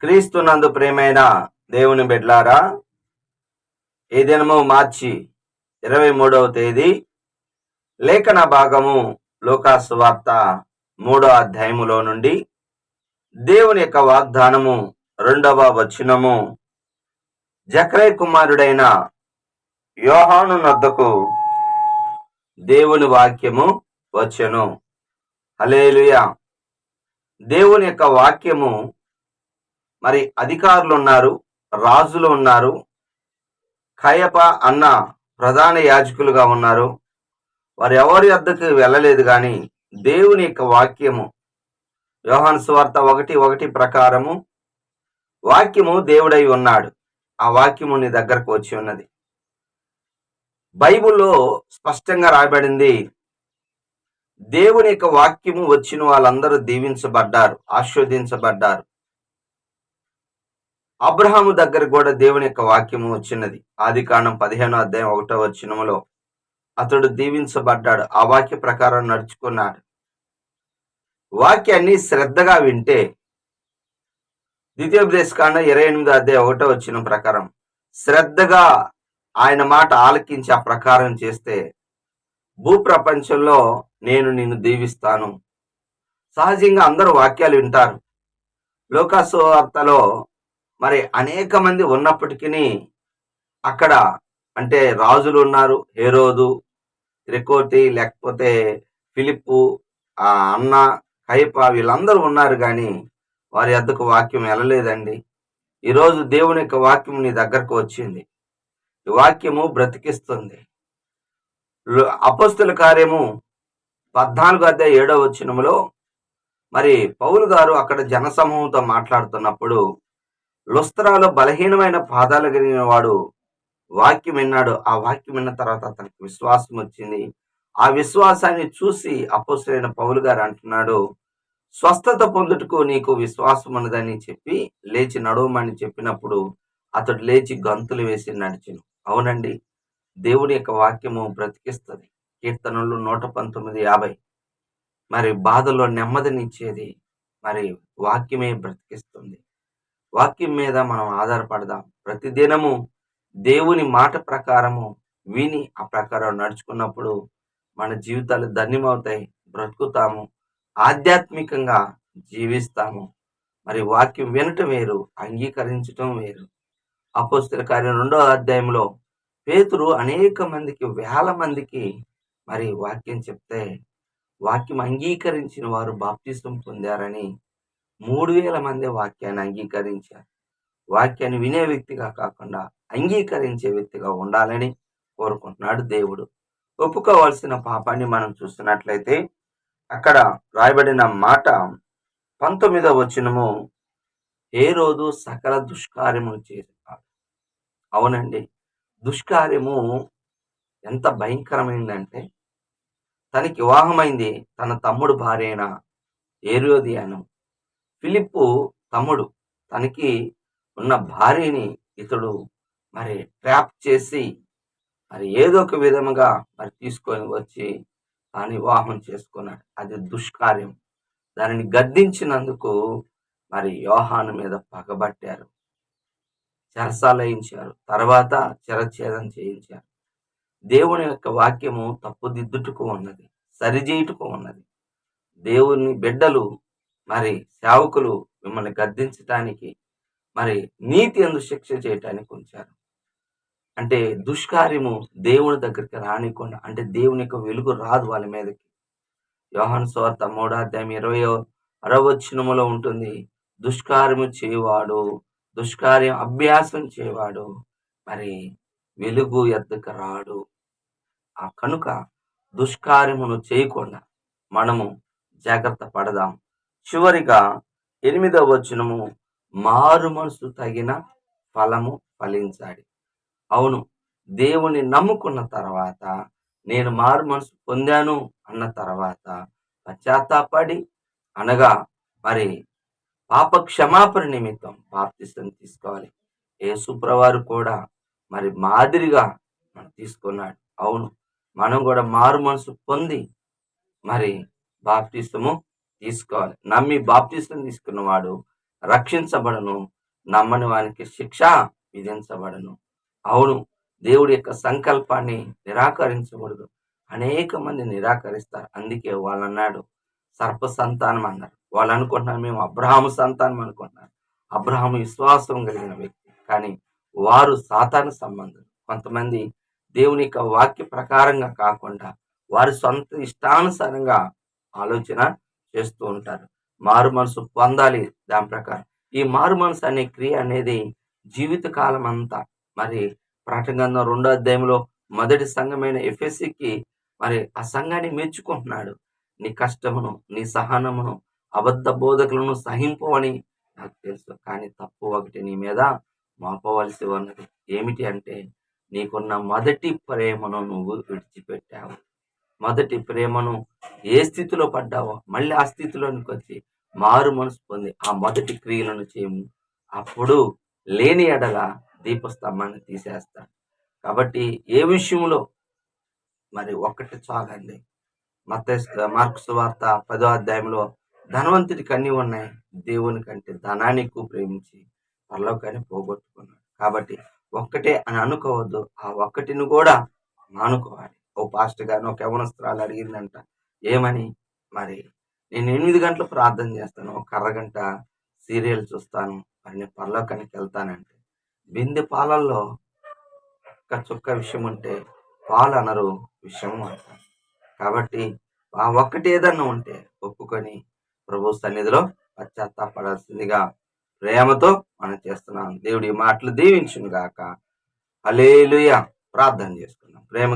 క్రీస్తునందు ప్రియమైన దేవుని బిడ్డలారా, ఈ దినము మార్చి 23వ తేదీ లేఖన భాగము లూకాసు వార్త 3వ అధ్యాయములో నుండి దేవుని యొక్క వాగ్దానము 2వ వచనము, జకరయ్య కుమారుడైన యోహాను నొద్దకు దేవుని వాక్యము వచ్చెను. హల్లెలూయా. దేవుని యొక్క వాక్యము మరి అధికారులు ఉన్నారు, రాజులు ఉన్నారు, కయప అన్న ప్రధాన యాజకులుగా ఉన్నారు. వారు ఎవరి వద్దకు వెళ్ళలేదు, కానీ దేవుని యొక్క వాక్యము యోహాను సువార్త 1:1 ప్రకారము వాక్యము దేవుడై ఉన్నాడు. ఆ వాక్యము నీ దగ్గరకు వచ్చి ఉన్నది. బైబిల్లో స్పష్టంగా రాయబడింది, దేవుని యొక్క వాక్యము వచ్చిన వాళ్ళందరూ దీవించబడ్డారు, ఆశీర్వదించబడ్డారు. అబ్రహాము దగ్గర కూడా దేవుని యొక్క వాక్యము వచ్చినది. ఆదికాండం 15వ అధ్యాయం 1వ వచనములో అతడు దీవించబడ్డాడు, ఆ వాక్య ప్రకారం నడుచుకున్నాడు. వాక్యాన్ని శ్రద్ధగా వింటే, ద్వితీయోపదేశకాండం 28వ అధ్యాయం 1వ వచనం ప్రకారం శ్రద్ధగా ఆయన మాట ఆలకించి ఆ ప్రకారం చేస్తే భూప్రపంచంలో నేను నిన్ను దీవిస్తాను. సహజంగా అందరూ వాక్యాలు వింటారు. లూకాసు వార్తలో మరి అనేక మంది ఉన్నప్పటికీ అక్కడ అంటే రాజులు ఉన్నారు, హేరోదు, త్రికోటి, లేకపోతే ఫిలిప్పు, అన్న, కయప, వీళ్ళందరూ ఉన్నారు, కానీ వారి వద్దకు వాక్యం వెళ్ళలేదండి. ఈరోజు దేవుని యొక్క వాక్యం నీ దగ్గరకు వచ్చింది. ఈ వాక్యము బ్రతికిస్తుంది. అపోస్తల కార్యము 14వ అధ్యాయం 7వ వచనములో మరి పౌలు గారు అక్కడ జనసమూహంతో మాట్లాడుతున్నప్పుడు, లుస్త్రాలో బలహీనమైన పాదాలు కలిగిన వాడు వాక్యం విన్నాడు. ఆ వాక్యం విన్న తర్వాత అతనికి విశ్వాసం వచ్చింది. ఆ విశ్వాసాన్ని చూసి అపోస్తలుడైన పౌలు గారు అంటున్నాడు, స్వస్థత పొందుటకు నీకు విశ్వాసం ఉన్నదని చెప్పి లేచి నడవమని చెప్పినప్పుడు అతడు లేచి గంతులు వేసి నడిచెను. అవునండి, దేవుని యొక్క వాక్యము బ్రతికిస్తుంది. కీర్తనలు 119:50. మరి బాధలో నెమ్మదినిచ్చేది మరి వాక్యమే బ్రతికిస్తుంది. వాక్యం మీద మనం ఆధారపడదాం. ప్రతిదినము దేవుని మాట ప్రకారము విని ఆ ప్రకారం నడుచుకున్నప్పుడు మన జీవితాలు ధన్యమవుతాయి, బ్రతుకుతాము, ఆధ్యాత్మికంగా జీవిస్తాము. మరి వాక్యం వినటం వేరు, అంగీకరించటం వేరు. అపోస్తల కార్యం 2వ అధ్యాయంలో పేతురు అనేక మందికి, వేల మందికి మరి వాక్యం చెప్తే వాక్యం అంగీకరించిన వారు బాప్తిసం పొందారని 3000 మంది వాక్యాన్ని అంగీకరించారు. వాక్యాన్ని వినే వ్యక్తిగా కాకుండా అంగీకరించే వ్యక్తిగా ఉండాలని కోరుకుంటున్నాడు దేవుడు. ఒప్పుకోవాల్సిన పాపాన్ని మనం చూస్తున్నట్లయితే అక్కడ రాయబడిన మాట 19వ వచనము, హేరోదు సకల దుష్కార్యములు చేశాడు. అవునండి, దుష్కార్యము ఎంత భయంకరమైందంటే, తనకి వివాహమైంది తన తమ్ముడు భార్య అయిన హేరోదియాను. ఫిలిప్పు తమ్ముడు, తనకి ఉన్న భార్యని ఇతడు మరి ట్రాప్ చేసి మరి ఏదో ఒక విధముగా మరి తీసుకొని వచ్చి తాను వివాహం చేసుకున్నాడు. అది దుష్కార్యం. దానిని గద్దించినందుకు మరి యోహాను మీద పగబట్టారు, చెరసాలయించారు, తర్వాత చెరఛేదం చేయించారు. దేవుని యొక్క వాక్యము తప్పుదిద్దుటకు ఉన్నది, సరిచేయుటకు ఉన్నది. దేవుని బిడ్డలు మరి సేవకులు మిమ్మల్ని గద్దించటానికి, మరి నీతి యందు శిక్ష చేయటానికి ఉంచారు. అంటే దుష్కార్యము దేవుని దగ్గరికి రానికుండా, అంటే దేవుని యొక్క వెలుగు రాదు వాళ్ళ మీదకి. యోహాను సువార్త 3వ అధ్యాయం 26వ వచనములో ఉంటుంది, దుష్కార్యము చేయవాడు, దుష్కార్యం అభ్యాసం చేయవాడు మరి వెలుగు ఎద్దకు రాడు. ఆ కనుక దుష్కార్యమును చేయకుండా మనము జాగ్రత్త పడదాం. చివరిగా 8వ వచనము, మారు మనసు తగిన ఫలము ఫలించాలి. అవును, దేవుని నమ్ముకున్న తర్వాత, నేను మారు మనసు పొందాను అన్న తర్వాత పశ్చాత్తాపడి, అనగా మరి పాప క్షమాపణ నిమిత్తం బాప్తిసం తీసుకోవాలి. యేసుప్రభువారు కూడా మరి మాదిరిగా మనం తీసుకున్నాడు. అవును, మనం కూడా మారు మనసు పొంది మరి బాప్తిసము తీసుకోవాలి. నమ్మి బాప్తిసం తీసుకున్నవాడు రక్షించబడను, నమ్మని వానికి శిక్ష విధించబడను. అవును, దేవుడి యొక్క సంకల్పాన్ని నిరాకరించకూడదు. అనేక మంది నిరాకరిస్తారు. అందుకే వాళ్ళు అన్నాడు సర్ప సంతానం అన్నారు. వాళ్ళు అనుకుంటున్నారు మేము అబ్రహాము సంతానం అనుకుంటున్నారు. అబ్రహాము విశ్వాసం కలిగిన వ్యక్తి, కానీ వారు సాతాను సంబంధం. కొంతమంది దేవుని యొక్క వాక్య ప్రకారంగా కాకుండా వారి సొంత ఇష్టానుసారంగా ఆలోచన చేస్తూ ఉంటారు. మారు మనసు పొందాలి దాని ప్రకారం. ఈ మారు మనసు అనే క్రియ అనేది జీవిత కాలం అంతా, మరి ప్రకటన గ్రంథం 2వ అధ్యాయంలో మొదటి సంఘమైన ఎఫెసీకి మరి ఆ సంఘాన్ని మెచ్చుకుంటున్నాడు. నీ కష్టమును, నీ సహనమును, అబద్ధ బోధకులను సహింపవని నాకు తెలుసు, కానీ తప్పు ఒకటి నీ మీద మోపవలసి ఉన్నది. ఏమిటి అంటే నీకున్న మొదటి ప్రేమను నువ్వు విడిచిపెట్టావు. మొదటి ప్రేమను ఏ స్థితిలో పడ్డావో మళ్ళీ ఆ స్థితిలోనికి వచ్చి మారు మనసు పొంది ఆ మొదటి క్రియలను చేయము. అప్పుడు లేని ఎడల దీపస్తంభాన్ని తీసేస్తాడు. కాబట్టి ఏ విషయంలో మరి ఒక్కటి చాలండి. మార్కు సువార్త 10వ అధ్యాయంలో ధనవంతుడికి అన్ని ఉన్నాయి, దేవుని కంటే ధనాన్ని ఎక్కువ ప్రేమించి పరలోకాన్ని పోగొట్టుకున్నాడు. కాబట్టి ఒక్కటే అని అనుకోవద్దు, ఆ ఒక్కటిని కూడా మానుకోవాలి. ఓ పాస్టర్ గారిని ఒక యవనస్తురాలు అడిగిందంట, ఏమని, మరి నేను 8 గంటలు ప్రార్థన చేస్తాను, ఒక అరగంట సీరియల్ చూస్తాను, మరి నేను పరలోకానికి వెళ్తానంటే బిందె పాలల్లో ఒక్క చుక్క విషయం ఉంటే పాలు అనరు, విషయం అంటారు. కాబట్టి ఆ ఒక్కటి ఏదన్నా ఉంటే ఒప్పుకొని ప్రభు సన్నిధిలో పశ్చాత్తాపడాల్సిందిగా ప్రేమతో మనం చేస్తున్నాం. దేవుడి మాటలు దీవించును గాక. హల్లెలూయా. ప్రార్థన చేసుకుందాం. ప్రేమ